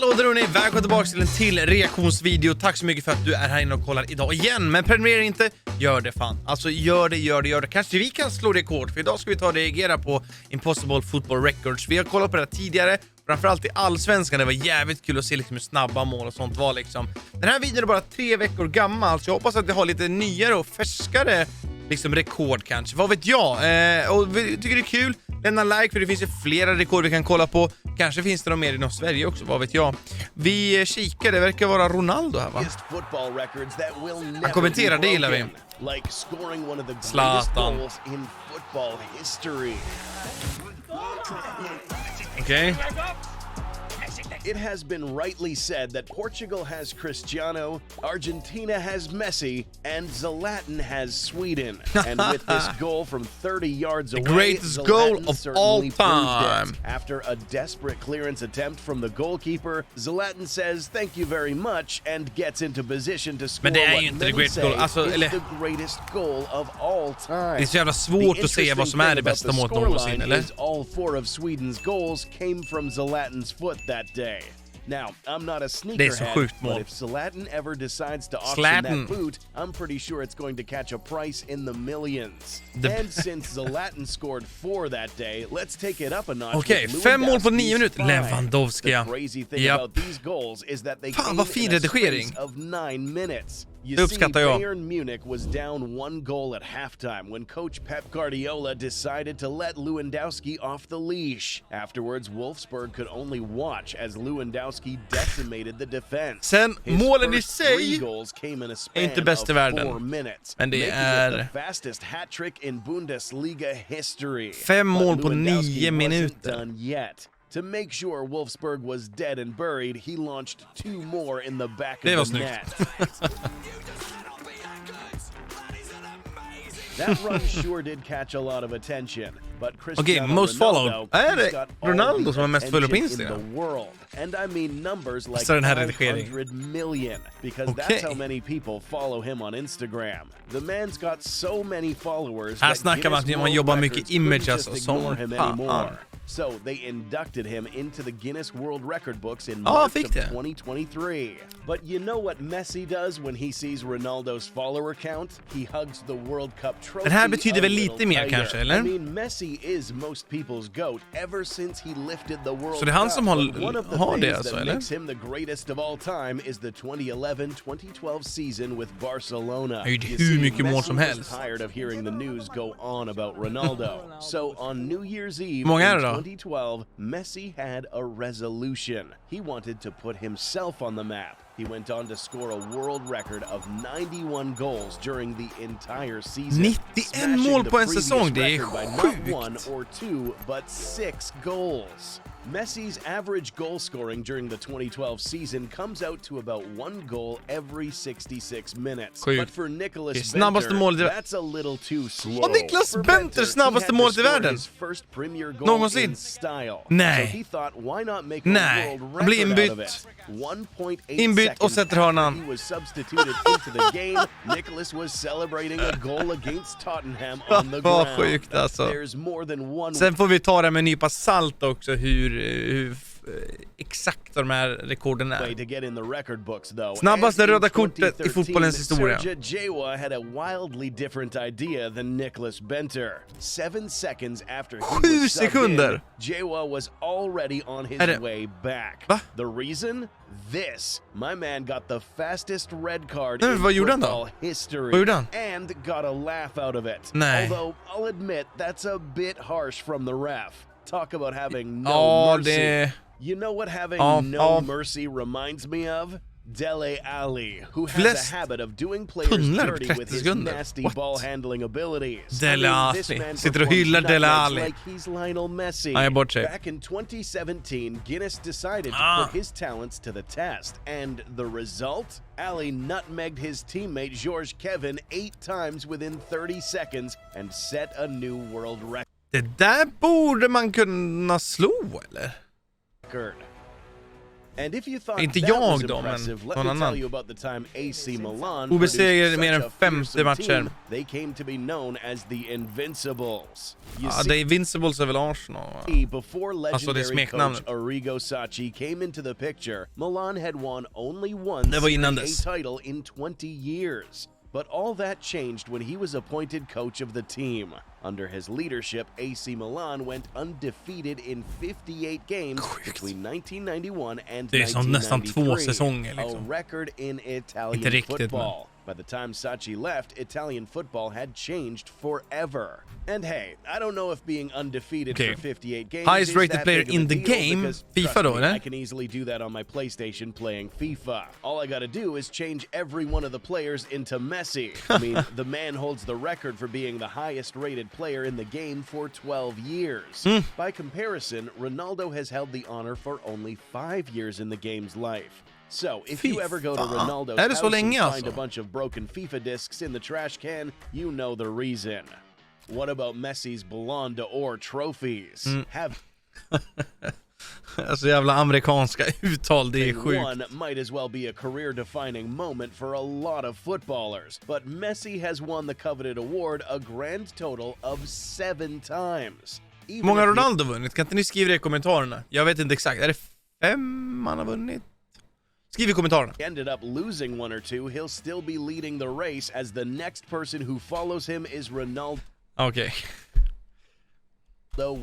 Hallå där hörni, välkommen tillbaka till en till reaktionsvideo. Tack så mycket för att du är här inne och kollar idag igen. Men prenumerera inte, gör det fan. Alltså gör det. Kanske vi kan slå rekord, för idag ska vi ta och reagera på Impossible Football Records. Vi har kollat på det här tidigare, framförallt i allsvenskan. Det var jävligt kul att se liksom hur snabba mål och sånt var liksom. Den här videon är bara 3 veckor gammal, så jag hoppas att vi har lite nyare och färskare liksom rekord kanske. Vad vet jag? Och vi tycker det är kul. Lämna like, för det finns ju flera rekord vi kan kolla på. Kanske finns det något mer inom Sverige också, vad vet jag. Vi kikar, det verkar vara Ronaldo här va? Han kommenterar, det gillar vi. Zlatan. Okej. It has been rightly said that Portugal has Cristiano, Argentina has Messi, and Zlatan has Sweden. And with this goal from 30 yards away, the greatest goal of all time. After a desperate clearance attempt from the goalkeeper, Zlatan says thank you very much and gets into position to score what many say is the greatest goal of all time. Det är så jävla svårt att säga vad som är det bästa målet någonsin, eller? All 4 of Sweden's goals came from Zlatan's foot that day. Now, I'm not a sneakerhead, but if Zlatan ever decides to auction that boot, I'm pretty sure it's going to catch a price in the millions. And since Zlatan scored 4 that day, let's take it up a notch. Okej, 5 mål på 9 minuter. Lewandowski. The crazy thing about these goals is that they came in a space of 9 minutes. You see, Bayern Munich was down 1 goal at halftime when coach Pep Guardiola decided to let Lewandowski off the leash. Afterwards, Wolfsburg could only watch as Lewandowski decimated the defense. Sen målen i sig är inte bäst i världen. Men det är the fastest hat trick in Bundesliga history. 5 mål på 9 minuter. To make sure Wolfsburg was dead and buried, he launched 2 more in the back of the net. That run sure did catch a lot of attention, but Cristiano most followed. Ronaldo Ronaldo som är mest följd på Instagram. And I mean numbers like 500 million, because that's how many people follow him on Instagram. The man's got so many followers that Guinness World Records couldn't just ignore him anymore. So they inducted him into the Guinness World Record books in March of 2023. But you know what Messi does when he sees Ronaldo's follower count? He hugs the World Cup trophy. Det här betyder väl lite mer kanske, eller? I mean, Messi is most people's GOAT ever since he lifted the World Cup. Så det är han som har det alltså, eller? Makes him the greatest of all time is the 2011-2012 season with Barcelona. Det är hur mycket mål som helst. Tired of hearing the news go on about Ronaldo. So on New Year's Eve in 2012, Messi had a resolution. He wanted to put himself on the map. He went on to score a world record of 91 goals during the entire season. 91 mål på en säsong, det är sjukt. Not 1 or 2, but 6 goals. Messi's average goal scoring during the 2012 season comes out to about 1 goal every 66 minutes. But for Nicholas Benter, that's a little too slow. Och Nicholas Benter, snabbaste målet i världen. Någonsin. Nej. So he thought, why not make a world han blir inbytt. Inbytt och sätter hörnan. He was substituted into the game. Nicholas was celebrating a goal against Tottenham on the ground. Vad sjukt alltså. There's more than one. Sen får vi ta det med en nypa salt också, hur exakt de här rekorden är. Snabbaste röda kortet i fotbollens historia. Jewa had a wildly different idea than Nicholas Benter. 7 seconds after he 7 was sekunder. Jewa was already on his way back. The reason? This. My man got the fastest red card in football history and got a laugh out of it. Although I'll admit that's a bit harsh from the ref. Talk about having no mercy. You know what having no mercy reminds me of? Dele Alli, who has a habit of doing players dirty with his nasty ball handling abilities. Dele Alli. Sitter och hyllar Dele Alli. Like he's Lionel Messi. Back in 2017, Guinness decided to put his talents to the test. And the result? Alli nutmegged his teammate George Kevin 8 times within 30 seconds and set a new world record. Det där borde man kunna slå, eller? And if you thought Inte that jag was då, men impressive, let någon me tell annan. you about the time AC Milan Obesegrade mer än produced such a 50 fearsome matcher. team, they came to be known as the Invincibles. You Ja, see, det är Invincibles är väl Arsenal, va? before Alltså, det är legendary coach smeknamnet. Arrigo Sacchi came into the picture, Milan had won only one Det var innan Serie A dess. title in 20 years. But all that changed when he was appointed coach of the team. Under his leadership, AC Milan went undefeated in 58 games between 1991 and Det är som nästan 2 1993, säsonger a liksom. record in Inte Italian riktigt, football. By the time Sacchi left, Italian football had changed forever. And hey, I don't know if being undefeated for 58 games Highest is rated that player big of in a the deal, game, because, FIFA trust då, me, eller? I can easily do that on my PlayStation playing FIFA. All I gotta do is change every one of the players into Messi. I mean, the man holds the record for being the highest rated player in the game for 12 years. By comparison, Ronaldo has held the honor for only 5 years in the game's life. So, if you ever go to Ronaldo's Är det så house länge and find alltså? a bunch of broken FIFA discs in the trash can, you know the reason. What about Messi's Ballon d'Or trophies? Have Alltså jävla amerikanska uttal, det är sjukt. one might as well be a career-defining moment for a lot of footballers, but Messi has won the coveted award a grand total of 7 times. Hur många har Ronaldo vunnit? Kan inte ni skriva det i kommentarerna? Jag vet inte exakt. Är det 5 han har vunnit? Skriv i kommentarerna. Ended up losing 1 or 2, he'll still be leading the race as the next person who follows him is Ronaldo. Okej.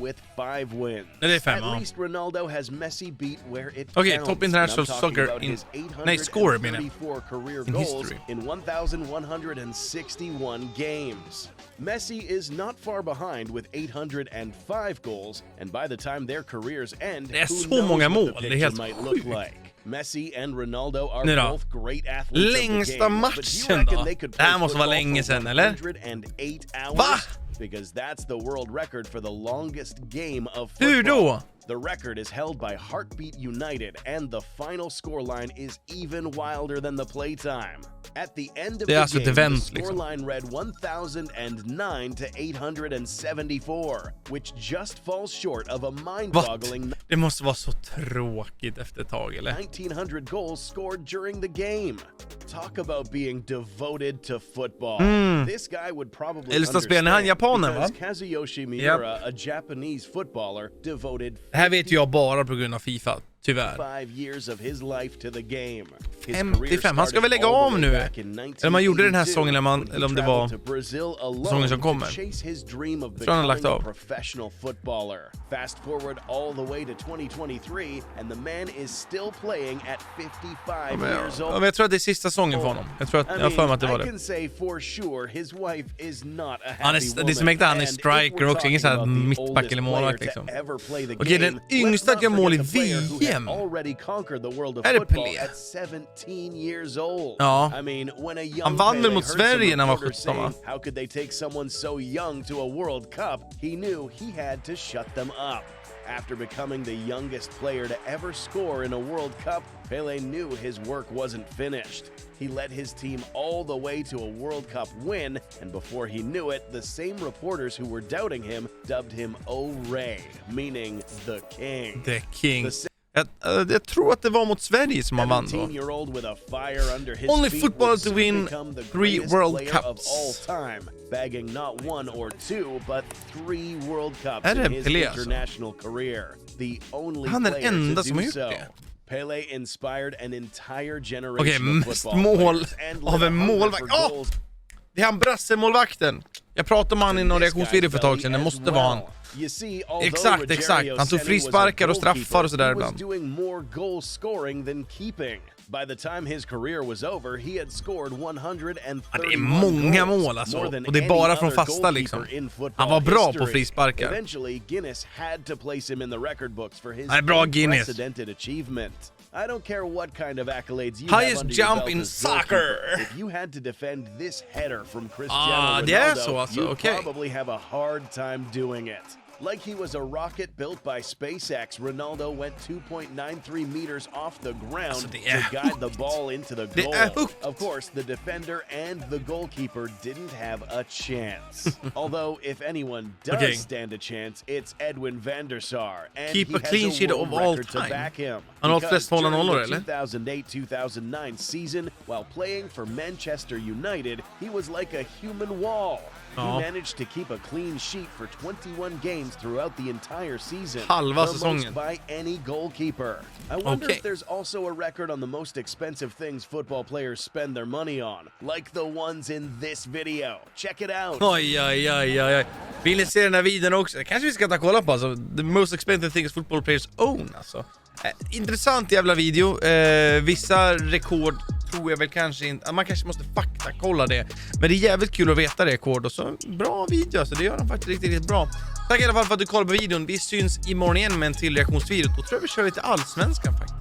With 5 wins. Det är 5, At ja. least Ronaldo has Messi beat where it Okej, counts. top international And I'm talking soccer about in... his Nej, score menar jag. 834 career In goals history. in 1,161 games. Messi is not far behind with 805 goals, and by the time their careers end, Det är who så knows många what the mål, det är picture helt might look sjukt. like. Messi and Ronaldo are Nu då. both great athletes Längsta of the game, but matchen you reckon då? they could Det här play måste vara football länge for sedan, eller? 108 hours? Va? Because that's the world record for the longest game of Hur football. då? The record is held by Heartbeat United, and the final scoreline is even wilder than the playtime. At the end of Det är the alltså ett game, the event, liksom. scoreline read 1,009 to 874, which just falls short of a mind-boggling Det måste vara så tråkigt efter ett tag, eller? 1,900 goals scored during the game. Talk about being devoted to football. This guy would probably Äldsta spelaren är han japanen, va? because Kazuyoshi Miura, a Japanese footballer, devoted Det här vet jag bara på grund av FIFA, tyvärr. 5 years of his life to the game. 55, han ska väl lägga av nu? Eller man gjorde den här säsongen, eller om det var säsongen som kommer. Jag tror han har lagt av. Professional footballer. Fast forward all the way to 2023 and the man is still playing at 55 years old. Jag tror att det är sista säsongen för honom. Jag tror att jag har för mig att det var det. I can say for sure his wife is not a Han happy är, det som inte han är striker också, ingen sån här mittback eller målvakt liksom. Okej, den yngsta att göra mål i VM. Är det Pelé? Ja. Han vann väl mot Sverige när han var 17, va? How could they take someone so young to a World Cup? He knew he had to shut them up. After becoming the youngest player to ever score in a World Cup, Pelé knew his work wasn't finished. He led his team all the way to a World Cup win, and before he knew it, the same reporters who were doubting him dubbed him O-Ray, meaning the king. The king. Jag tror att det var mot Sverige som han vann då. Only footballer to win 3 World Cups. Bagging not 1 or 2 but 3 World Cups Är det in his Pelé, alltså? international career. The only Han är den player enda to som har do gjort so. det. Pelé inspired an entire generation Okej, of mest football mål players and av lit a en hunger målvakt. for Åh! goals. Det är han brassemålvakten. Jag pratade om han i någon reaktionsvideo för ett tag sedan. Det måste vara han. Exakt. Han tog frisparkar och straffar och sådär ibland. By the time his career was over, he had scored 131 det är många mål alltså. Och det är bara från fasta liksom. Han var bra på frisparkar. Eventually, Guinness had to place him in the record books for his bra Guinness. unprecedented achievement. I don't care what kind of accolades you Highest have under jump your belt in as soccer. goalkeeper. If you had to defend this header from Cristiano det är Ronaldo, så alltså, you'd okej. probably have a hard time doing it. Like he was a rocket built by SpaceX, Ronaldo went 2.93 meters off the ground to guide the ball into the goal. Of course, the defender and the goalkeeper didn't have a chance. Although, if anyone does stand a chance, it's Edwin van der Sar. And keep a clean sheet of all time. To back him. Han har flest hålla nollor, eller? 2008-2009 season, while playing for Manchester United, he was like a human wall. He managed to keep a clean sheet for 21 games throughout the entire season. Halva the säsongen. most by any goalkeeper. I wonder if there's also a record on the most expensive things football players spend their money on, like the ones in this video. Check it out. Oj. Vill ni se den här videon också? Kanske vi ska ta kolla på, alltså. The most expensive things football players own, alltså. Intressant jävla video. Vissa rekord tror jag väl kanske inte. Man kanske måste kolla det. Men det är jävligt kul att veta rekord. Och så bra video, alltså. Det gör de faktiskt riktigt bra. Tack i alla fall för att du kollade på videon. Vi syns imorgon igen med en till reaktionsvideo. Då tror jag vi kör lite allsvenskan faktiskt.